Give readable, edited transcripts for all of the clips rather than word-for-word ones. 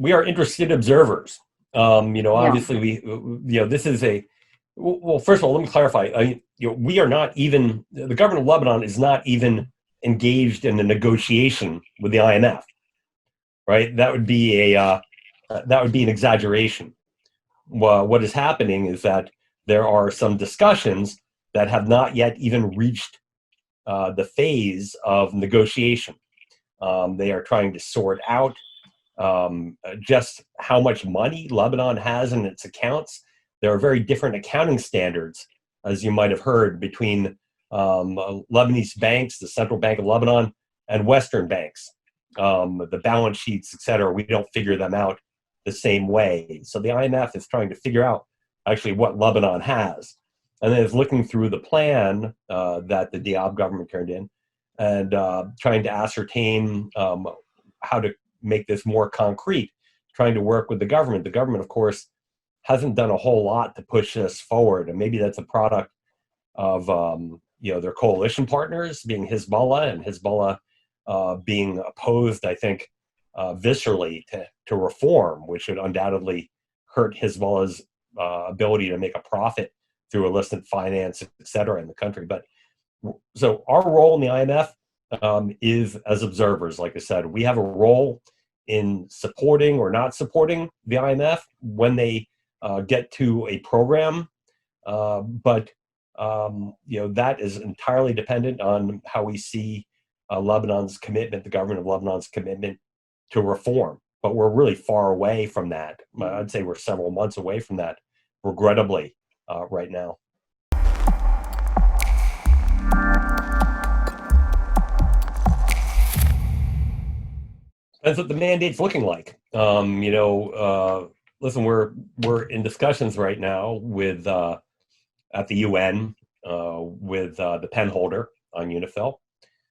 we are interested observers. Yeah. Obviously this is well, first of all, let me clarify. We are not even, the government of Lebanon is not even engaged in a negotiation with the IMF, right? That would be an exaggeration. Well, what is happening is that there are some discussions that have not yet even reached the phase of negotiation. They are trying to sort out just how much money Lebanon has in its accounts. There are very different accounting standards, as you might have heard, between Lebanese banks, the Central Bank of Lebanon, and Western banks. The balance sheets, et cetera, we don't figure them out the same way. So the IMF is trying to figure out actually what Lebanon has. And then it's looking through the plan that the Diab government turned in and trying to ascertain how to make this more concrete, trying to work with the government. The government, of course, hasn't done a whole lot to push this forward. And maybe that's a product of their coalition partners being Hezbollah, and Hezbollah being opposed, I think, viscerally to reform, which would undoubtedly hurt Hezbollah's ability to make a profit through illicit finance, et cetera, in the country. But so our role in the IMF is as observers. Like I said, we have a role in supporting or not supporting the IMF when they get to a program, but that is entirely dependent on how we see Lebanon's commitment, the government of Lebanon's commitment to reform. But we're really far away from that. I'd say we're several months away from that, regrettably, right now. Depends what the mandate's looking like. Listen, we're in discussions right now with at the UN with the pen holder on UNIFIL.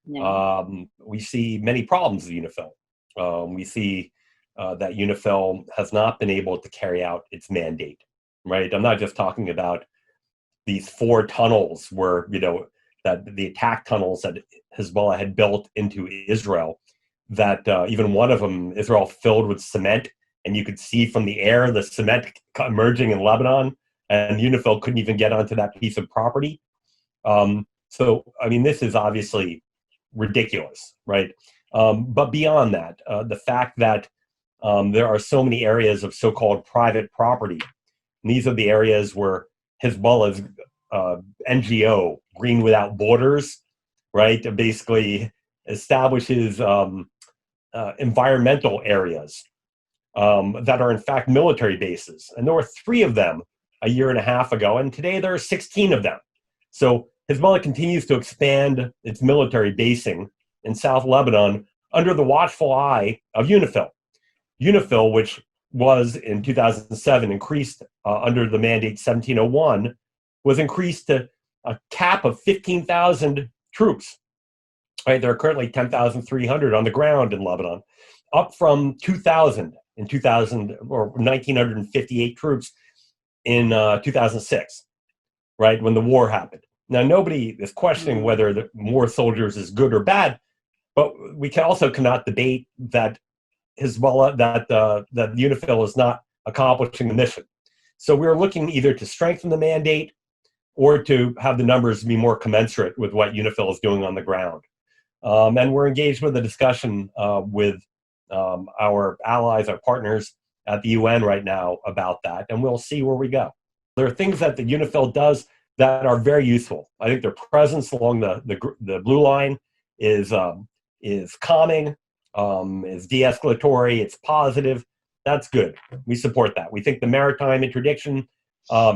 Yeah. We see many problems with UNIFIL. We see that UNIFIL has not been able to carry out its mandate, right? I'm not just talking about these 4 tunnels where, that the attack tunnels that Hezbollah had built into Israel, that even one of them, Israel filled with cement, and you could see from the air the cement emerging in Lebanon, and UNIFIL couldn't even get onto that piece of property. So, I mean, this is obviously ridiculous, right? But beyond that, the fact that there are so many areas of so-called private property, and these are the areas where Hezbollah's NGO, Green Without Borders, right, basically establishes environmental areas that are in fact military bases. And there were 3 of them a year and a half ago, and today there are 16 of them. So Hezbollah continues to expand its military basing in South Lebanon under the watchful eye of UNIFIL. UNIFIL, which was in 2007 increased under the mandate 1701, was increased to a cap of 15,000 troops. Right, there are currently 10,300 on the ground in Lebanon, up from 2,000 in 2000 or 1,958 troops in 2006, right, when the war happened. Now, nobody is questioning whether the more soldiers is good or bad, but we cannot debate that Hezbollah, that UNIFIL is not accomplishing the mission. So we're looking either to strengthen the mandate or to have the numbers be more commensurate with what UNIFIL is doing on the ground. And we're engaged with a discussion with our allies, our partners at the UN right now about that, and we'll see where we go. There are things that the UNIFIL does that are very useful. I think their presence along the blue line is calming, is de-escalatory, it's positive. That's good. We support that. We think the maritime interdiction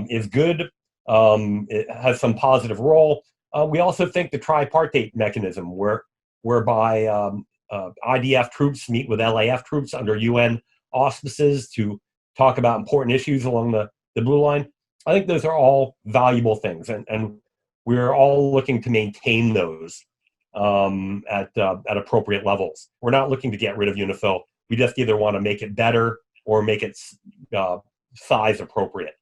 is good. It has some positive role. We also think the tripartite mechanism, whereby IDF troops meet with LAF troops under UN auspices to talk about important issues along the blue line. I think those are all valuable things, and we're all looking to maintain those at appropriate levels. We're not looking to get rid of UNIFIL. We just either want to make it better or make it size appropriate.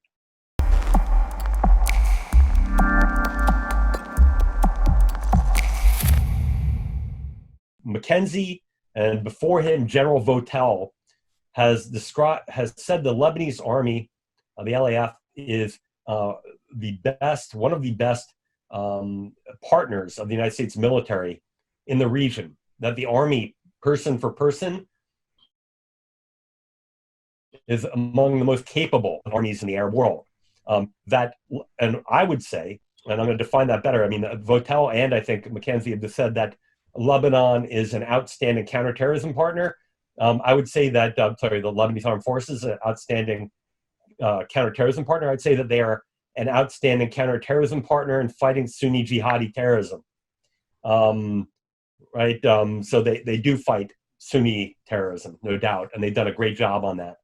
Mackenzie, and before him, General Votel, has said the Lebanese army, the LAF, is one of the best partners of the United States military in the region. That the army, person for person, is among the most capable armies in the Arab world. And I would say, and I'm going to define that better. I mean, Votel and I think Mackenzie have just said that Lebanon is an outstanding counterterrorism partner. I would say that, the Lebanese Armed Forces is an outstanding counterterrorism partner. I'd say that they are an outstanding counterterrorism partner in fighting Sunni jihadi terrorism. Right? So they do fight Sunni terrorism, no doubt, and they've done a great job on that.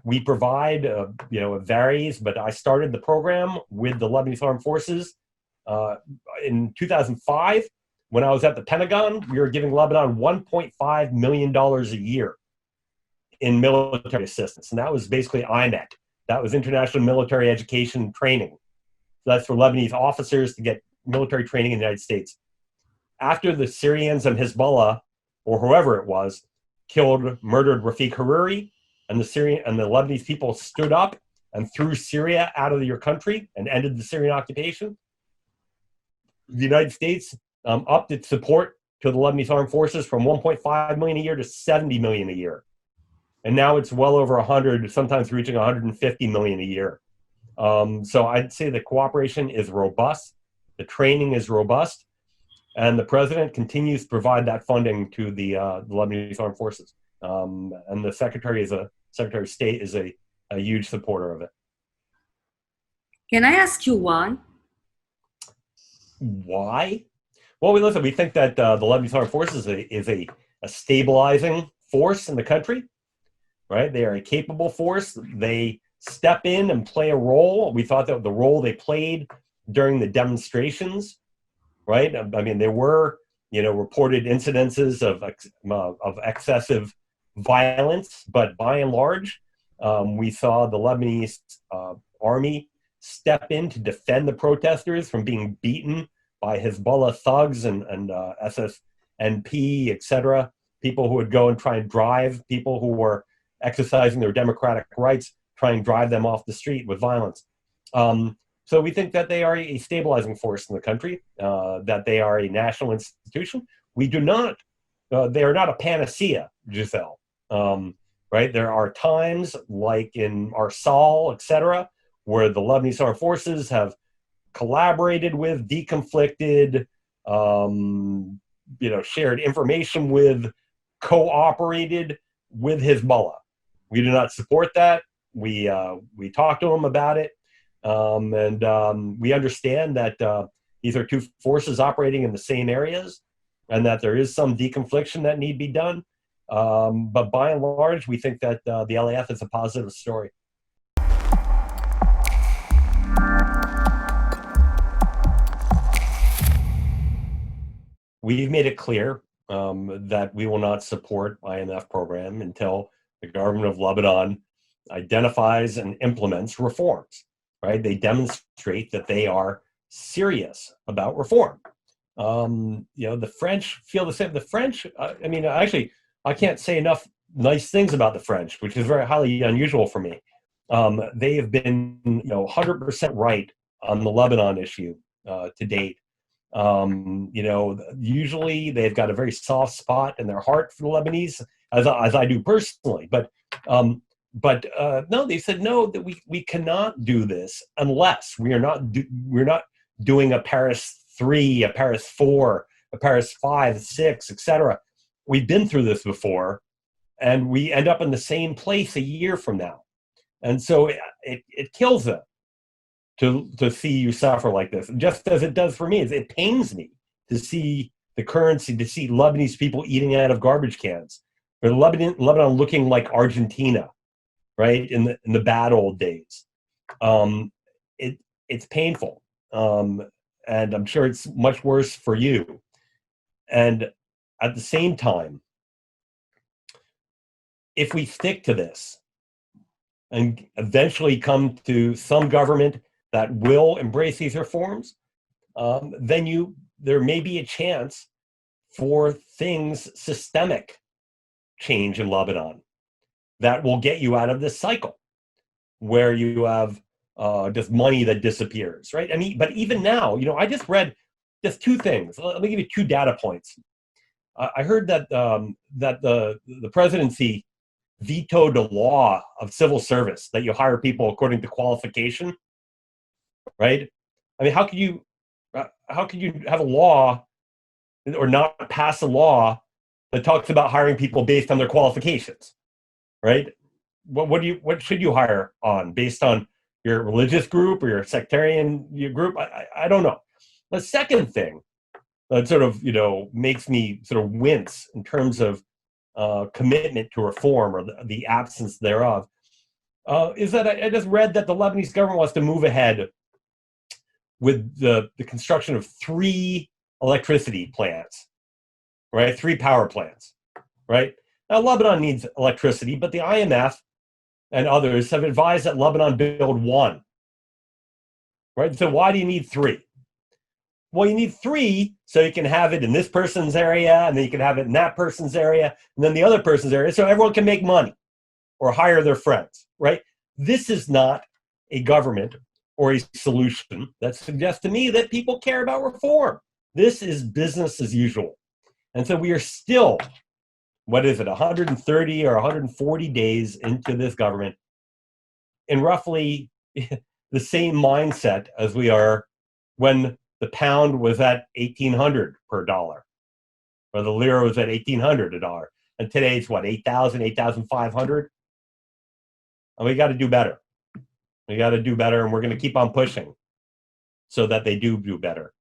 We provide, it varies, but I started the program with the Lebanese Armed Forces in 2005. When I was at the Pentagon, we were giving Lebanon $1.5 million a year in military assistance. And that was basically IMET. That was International Military Education Training. So that's for Lebanese officers to get military training in the United States. After the Syrians and Hezbollah, or whoever it was, murdered Rafiq Hariri, and the Lebanese people stood up and threw Syria out of your country and ended the Syrian occupation, the United States upped its support to the Lebanese Armed Forces from $1.5 million a year to $70 million a year. And now it's well over 100, sometimes reaching $150 million a year. So I'd say the cooperation is robust, the training is robust, and the president continues to provide that funding to the Lebanese Armed Forces. And the Secretary of State is a huge supporter of it. Can I ask you why? Why? Well, we think that the Lebanese Armed Forces is a stabilizing force in the country, right? They are a capable force. They step in and play a role. We thought that the role they played during the demonstrations, right? I mean, there were, reported incidences of excessive violence, but by and large, we saw the Lebanese army step in to defend the protesters from being beaten by Hezbollah thugs and SSNP, etc. People who would go and try and drive people who were exercising their democratic rights, try and drive them off the street with violence. So we think that they are a stabilizing force in the country, that they are a national institution. We do not, they are not a panacea, Giselle. Right? There are times like in Arsal, etc., where the Lebanese Armed Forces have collaborated with, deconflicted, shared information with, cooperated with Hezbollah. We do not support that. We talk to them about it, and we understand that these are two forces operating in the same areas, and that there is some deconfliction that need to be done. But by and large, we think that the LAF is a positive story. We've made it clear that we will not support IMF program until the government of Lebanon identifies and implements reforms, right? They demonstrate that they are serious about reform. The French feel the same. The French, I can't say enough nice things about the French, which is very highly unusual for me. They have been, 100% right on the Lebanon issue to date. Usually they've got a very soft spot in their heart for the Lebanese, as I do personally. But no, they said no, that we cannot do this unless we're not doing a Paris 3, a Paris 4, a Paris 5, 6, etc. We've been through this before, and we end up in the same place a year from now. And so it kills them to see you suffer like this, just as it does for me. It pains me to see the currency, to see Lebanese people eating out of garbage cans, or Lebanon looking like Argentina, right, in the bad old days. It's painful, and I'm sure it's much worse for you. And at the same time, if we stick to this and eventually come to some government that will embrace these reforms, then there may be a chance for systemic change in Lebanon. that will get you out of this cycle where you have just money that disappears, right? I mean, but even now, you know, I just read just two things. Let me give you two data points. I heard that that the presidency vetoed a law of civil service that you hire people according to qualification, right? I mean, how could you have a law or not pass a law that talks about hiring people based on their qualifications, right? What should you hire on based on your religious group or your sectarian group? I don't know. The second thing that sort of, you know, makes me sort of wince in terms of commitment to reform or the absence thereof is that I just read that the Lebanese government wants to move ahead with the construction of 3 electricity plants, right? 3 power plants, right? Now, Lebanon needs electricity, but the IMF and others have advised that Lebanon build 1, right? So why do you need 3? Well, you need 3 so you can have it in this person's area, and then you can have it in that person's area, and then the other person's area, so everyone can make money or hire their friends, right? This is not a government or a solution that suggests to me that people care about reform. This is business as usual. And so we are still, what is it, 130 or 140 days into this government in roughly the same mindset as we are when the pound was at 1,800 per dollar, or the lira was at 1,800 a dollar. And today it's what, 8,000, 8,500? And we got to do better. We got to do better, and we're going to keep on pushing so that they do better.